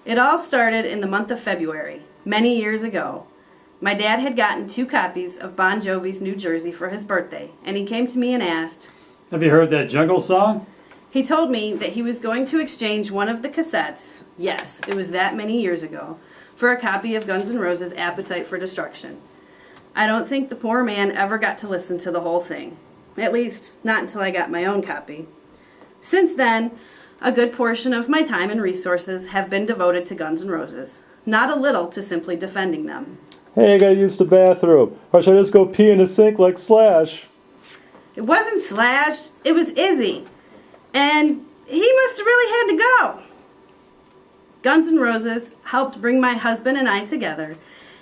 It all started in the month of February, many years ago. My dad had gotten 2 copies of Bon Jovi's New Jersey for his birthday, and he came to me and asked, "Have you heard that jungle song?" He told me that he was going to exchange one of the cassettes, yes, it was that many years ago, for a copy of Guns N' Roses' Appetite for Destruction. I don't think the poor man ever got to listen to the whole thing. At least, not until I got my own copy. Since then, a good portion of my time and resources have been devoted to Guns N' Roses, not a little to simply defending them. Hey, I gotta use the bathroom. Or should I just go pee in the sink like Slash? It wasn't Slash, it was Izzy. And he must have really had to go. Guns N' Roses helped bring my husband and I together,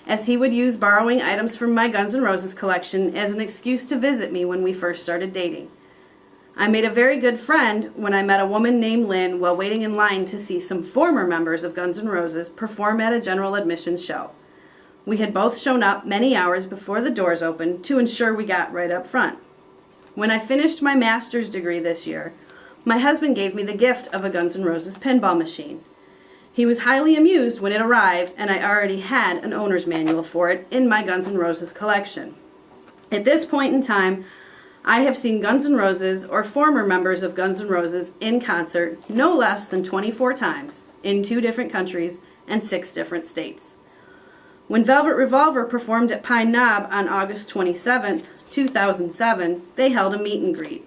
as he would use borrowing items from my Guns N' Roses collection as an excuse to visit me when we first started dating. I made a very good friend when I met a woman named Lynn while waiting in line to see some former members of Guns N' Roses perform at a general admission show. We had both shown up many hours before the doors opened to ensure we got right up front. When I finished my master's degree this year, my husband gave me the gift of a Guns N' Roses pinball machine. He was highly amused when it arrived, and I already had an owner's manual for it in my Guns N' Roses collection. At this point in time, I have seen Guns N' Roses or former members of Guns N' Roses in concert no less than 24 times in 2 different countries and 6 different states. When Velvet Revolver performed at Pine Knob on August 27, 2007, they held a meet and greet.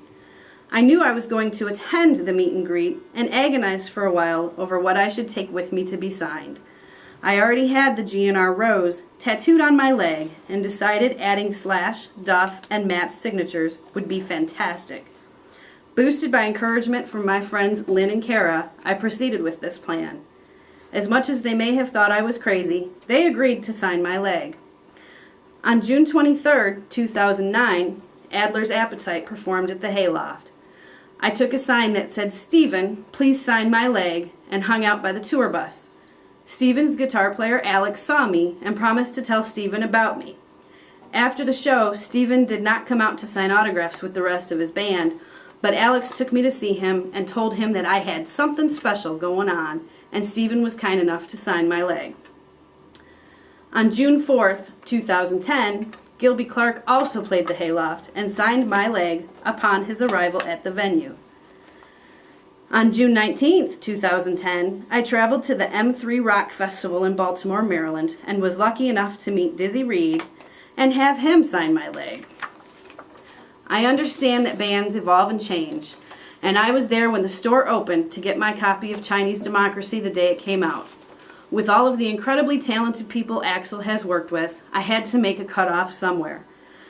I knew I was going to attend the meet and greet and agonized for a while over what I should take with me to be signed. I already had the GNR Rose tattooed on my leg and decided adding Slash, Duff, and Matt's signatures would be fantastic. Boosted by encouragement from my friends Lynn and Kara, I proceeded with this plan. As much as they may have thought I was crazy, they agreed to sign my leg. On June 23, 2009, Adler's Appetite performed at the Hayloft. I took a sign that said, "Steven, please sign my leg," and hung out by the tour bus. Steven's guitar player Alex saw me and promised to tell Steven about me. After the show, Steven did not come out to sign autographs with the rest of his band, but Alex took me to see him and told him that I had something special going on, and Steven was kind enough to sign my leg. On June 4th, 2010, Gilby Clarke also played the Hayloft and signed my leg upon his arrival at the venue. On June 19th, 2010, I traveled to the M3 Rock Festival in Baltimore, Maryland, and was lucky enough to meet Dizzy Reed and have him sign my leg. I understand that bands evolve and change, and I was there when the store opened to get my copy of Chinese Democracy the day it came out. With all of the incredibly talented people Axl has worked with, I had to make a cutoff somewhere.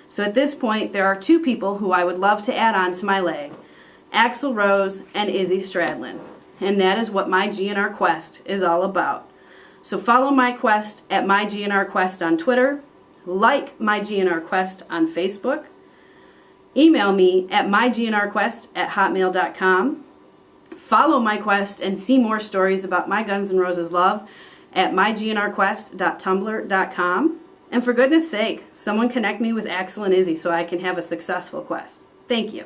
So at this point, there are 2 people who I would love to add on to my leg, Axl Rose and Izzy Stradlin. And that is what my GNR Quest is all about. So follow my quest at my GNR Quest on Twitter, like my GNR Quest on Facebook, email me at mygnrquest@hotmail.com, follow my quest and see more stories about my Guns N' Roses love at mygnrquest.tumblr.com. And for goodness sake, someone connect me with Axl and Izzy so I can have a successful quest. Thank you.